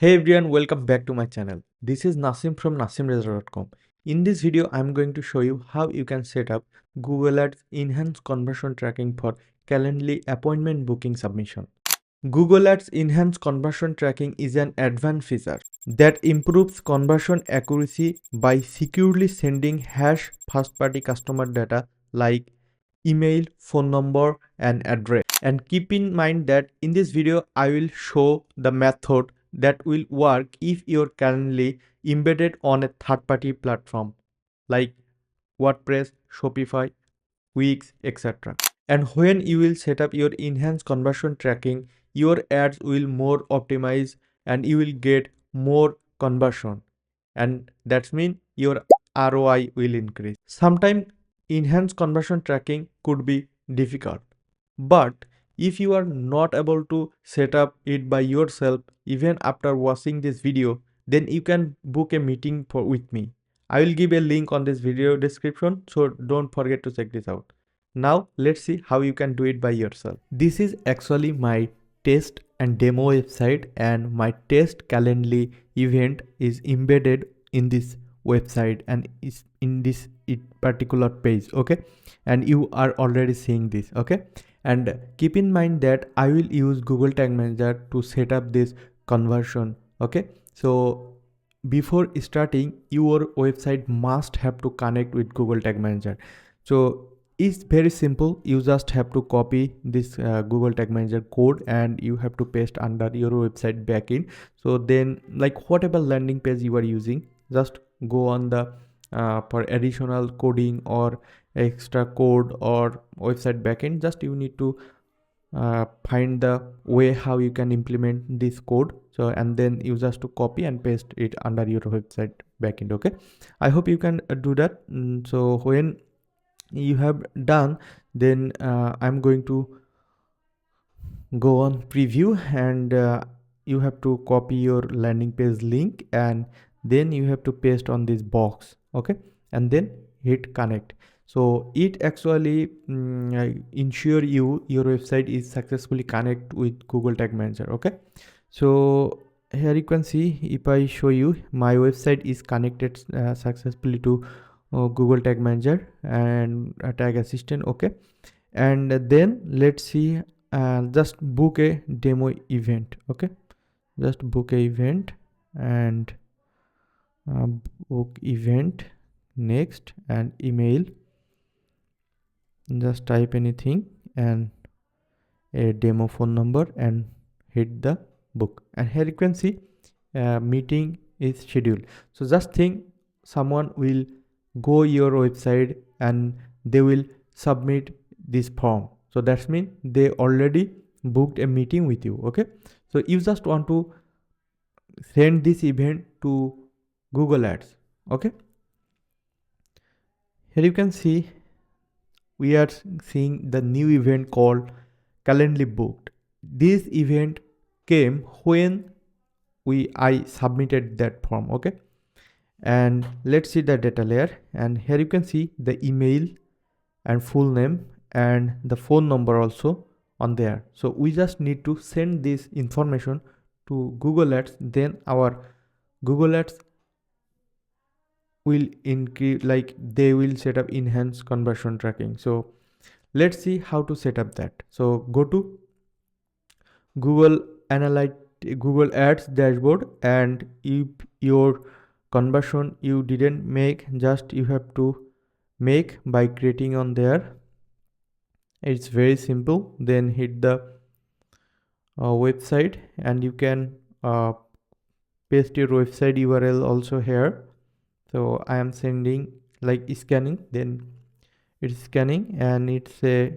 Hey everyone, welcome back to my channel. This is Nasim from nasimreza.com. In this video, I'm going to show you how you can set up Google Ads enhanced conversion tracking for Calendly appointment booking submission. Google Ads enhanced conversion tracking is an advanced feature that improves conversion accuracy by securely sending hash first-party customer data like email, phone number, and address. And keep in mind that in this video, I will show the method that will work if you're currently embedded on a third-party platform like WordPress, Shopify, Wix, etc. And when you will set up your enhanced conversion tracking, your ads will more optimize and you will get more conversion. And that's mean your ROI will increase. Sometimes enhanced conversion tracking could be difficult. But if you are not able to set up it by yourself, even after watching this video, then you can book a meeting with me. I will give a link on this video description, so don't forget to check this out. Now let's see how you can do it by yourself. This is actually my test and demo website, and my test Calendly event is embedded in this website and is in this particular page. Okay, and you are already seeing this. Okay, and keep in mind that I will use Google Tag Manager to set up this conversion. Okay, so before starting, your website must have to connect with Google Tag Manager. So it's very simple. You just have to copy this Google Tag Manager code and you have to paste under your website backend. So then, like whatever landing page you are using, just go on the for additional coding or extra code or website backend. Just you need to find the way how you can implement this code. So and then you just to copy and paste it under your website backend. Okay, I hope you can do that. So when you have done, then I'm going to go on preview, and you have to copy your landing page link and then you have to paste on this box. Okay, and then hit connect. So it actually ensure your website is successfully connect with Google Tag Manager. Okay, so here you can see, if I show you, my website is connected successfully to Google Tag Manager and Tag Assistant. Okay, and then let's see, just book a demo event. Okay, just book a event and book event next and email. Just type anything and a demo phone number and hit the book, and here you can see meeting is scheduled. So just think, someone will go your website and they will submit this form. So that's mean they already booked a meeting with you. Okay, so you just want to send this event to Google Ads. Okay, here you can see we are seeing the new event called Calendly booked. This event came when I submitted that form. Okay, and let's see the data layer, and here you can see the email and full name and the phone number also on there. So we just need to send this information to Google Ads, then our Google Ads will increase, like they will set up enhanced conversion tracking. So let's see how to set up that. So go to Google Google Ads dashboard, and if your conversion you didn't make, just you have to make by creating on there. It's very simple. Then hit the website, and you can paste your website URL also here. So I am sending like scanning, then it's scanning and it's a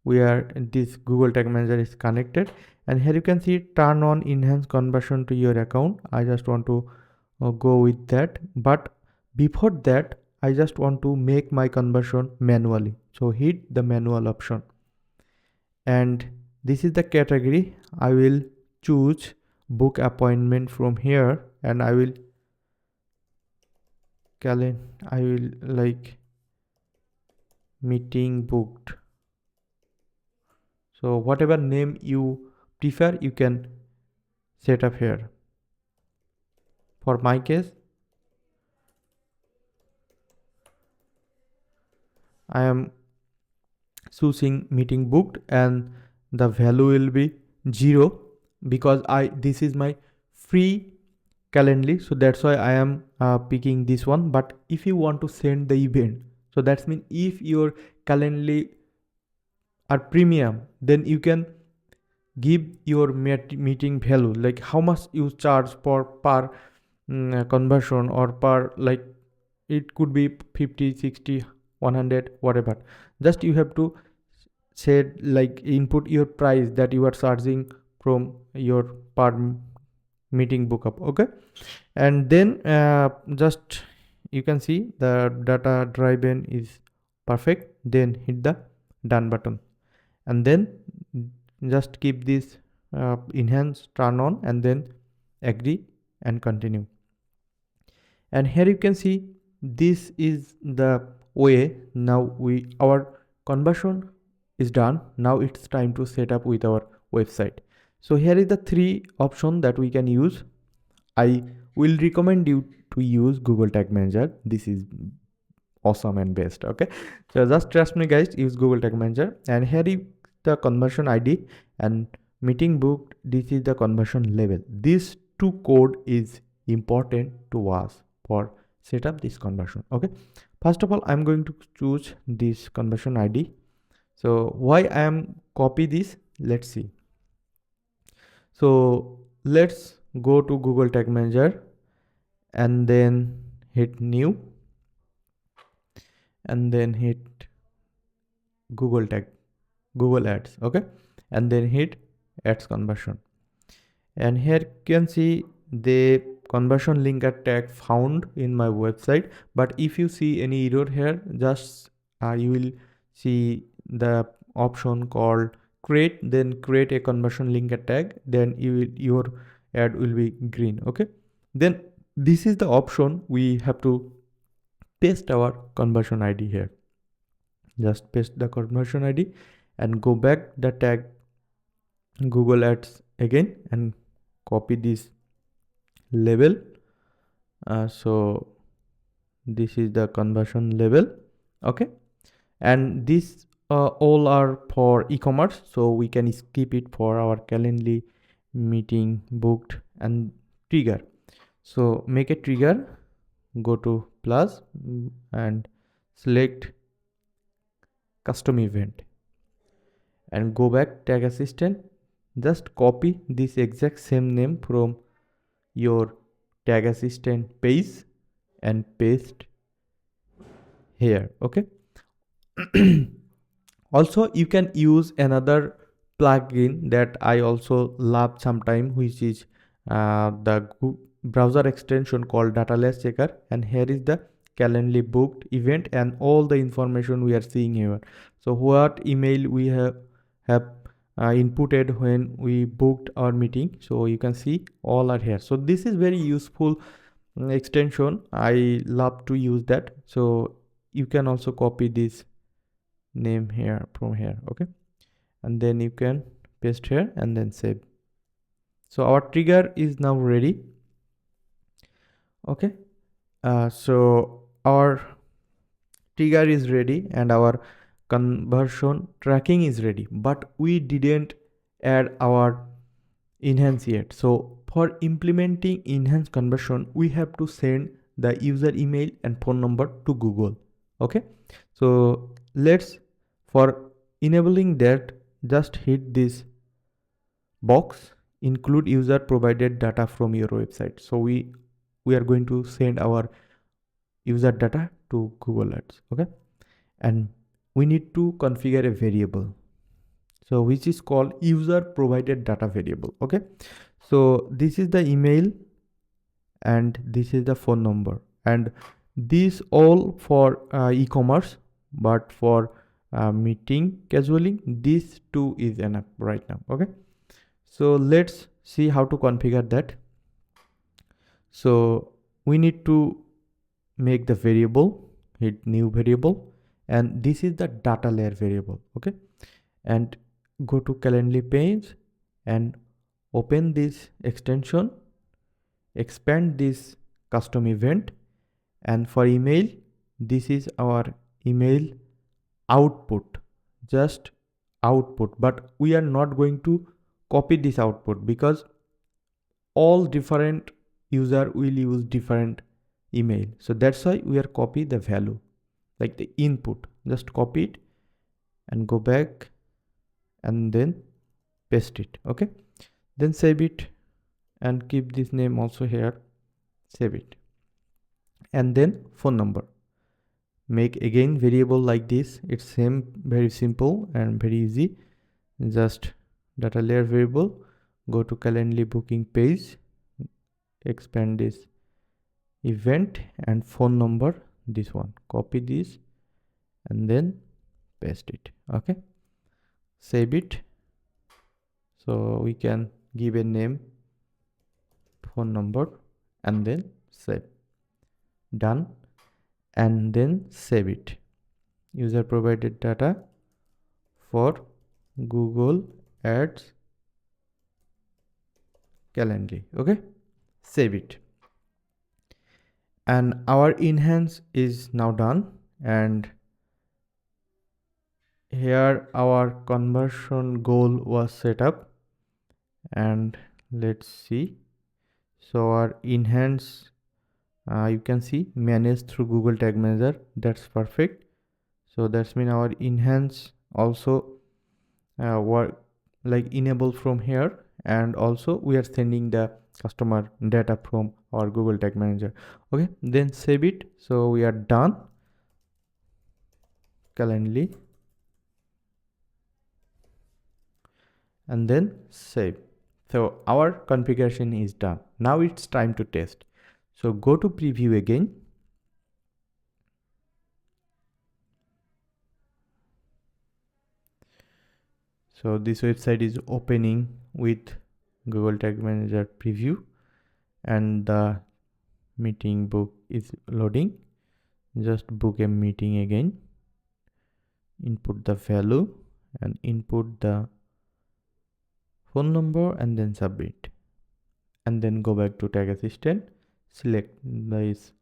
this Google Tag Manager is connected, and here you can see turn on enhanced conversion to your account. I just want to go with that, but before that I just want to make my conversion manually. So hit the manual option, and this is the category. I will choose book appointment from here, and I will like meeting booked. So whatever name you prefer, you can set up here. For my case, I am choosing meeting booked and the value will be 0 because this is my free Calendly, so that's why I am picking this one. But if you want to send the event, so that's mean if your Calendly are premium, then you can give your meeting value, like how much you charge per conversion, or per, like it could be 50, 60, 100, whatever. Just you have to say, like input your price that you are charging from your per meeting book up. Okay, and then just you can see the data driven is perfect, then hit the done button, and then just keep this enhance turn on, and then agree and continue. And here you can see this is the way. Now our conversion is done. Now it's time to set up with our website. So here is the 3 option that we can use. I will recommend you to use Google Tag Manager. This is awesome and best. Okay, so just trust me guys, use Google Tag Manager. And here is the conversion ID and meeting booked. This is the conversion level. These 2 code is important to us for set up this conversion. Okay, first of all, I'm going to choose this conversion ID. So why I am copy this, let's see. So let's go to Google Tag Manager and then hit new, and then hit Google Ads. Okay, and then hit ads conversion. And here you can see the conversion linker tag found in my website. But if you see any error here, just you will see the option called create, then create a conversion linker tag, then your ad will be green. Okay, then this is the option we have to paste our conversion ID here. Just paste the conversion ID and go back the tag Google Ads again and copy this label. So this is the conversion label. Okay, and this all are for e-commerce, so we can skip it for our Calendly, meeting booked, and trigger. So make a trigger, go to plus and select custom event and go back tag assistant. Just copy this exact same name from your tag assistant page and paste here. Okay, also you can use another plugin that I also love sometime, which is the browser extension called Data Less Checker, and here is the Calendly booked event and all the information we are seeing here. So what email we have inputted when we booked our meeting, so you can see all are here. So this is very useful extension. I love to use that. So you can also copy this name here from here. Okay, and then you can paste here and then save. So our trigger is now ready. Okay, so our trigger is ready and our conversion tracking is ready, but we didn't add our enhance yet. So for implementing enhance conversion, we have to send the user email and phone number to Google. Okay, so let's, for enabling that, just hit this box, include user provided data from your website. So we are going to send our user data to Google Ads. Okay, and we need to configure a variable, so which is called user provided data variable. Okay, so this is the email and this is the phone number, and these all for e-commerce, but for meeting scheduling, these 2 is enough right now. Okay, so let's see how to configure that. So we need to make the variable, hit new variable, and this is the data layer variable. Okay, and go to Calendly page and open this extension expand this custom event, and for email, this is our email output, just output, but we are not going to copy this output because all different user will use different email. So that's why we are copy the value, like the input, just copy it and go back and then paste it. Okay, then save it and keep this name also here, save it. And then phone number, make again variable like this. It's same, very simple and very easy. Just data layer variable, go to Calendly booking page, expand this event and phone number, this one, copy this and then paste it. Okay, save it. So we can give a name, phone number, and then save. Done. And then save it. User provided data for Google Ads Calendly. Okay, save it. And our enhance is now done, and here our conversion goal was set up, and let's see. So our enhance, you can see manage through Google Tag Manager. That's perfect. So that's mean our enhance also work like enable from here, and also we are sending the customer data from our Google Tag Manager. Okay, then save it. So we are done. Calendly, and then save. So our configuration is done. Now it's time to test. So go to preview again. So this website is opening with Google Tag Manager preview, and the meeting book is loading. Just book a meeting again, input the value and input the phone number and then submit, and then go back to Tag Assistant, select this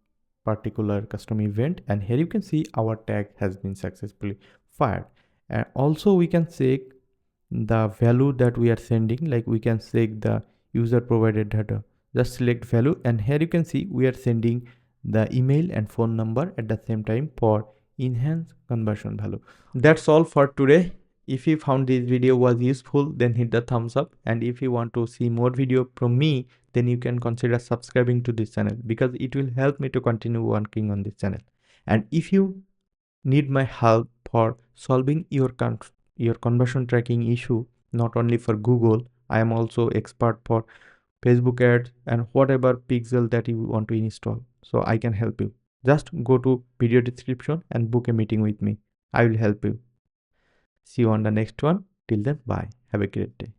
particular custom event, and here you can see our tag has been successfully fired. And also we can check the value that we are sending, like we can check the user provided data. Just select value, and here you can see we are sending the email and phone number at the same time for enhanced conversion value. That's all for today. If you found this video was useful, then hit the thumbs up, and if you want to see more video from me, then you can consider subscribing to this channel, because it will help me to continue working on this channel. And if you need my help for solving your conversion tracking issue, not only for Google, I am also expert for Facebook ads and whatever pixel that you want to install, so I can help you. Just go to video description and book a meeting with me. I will help you. See you on the next one. Till then, bye. Have a great day.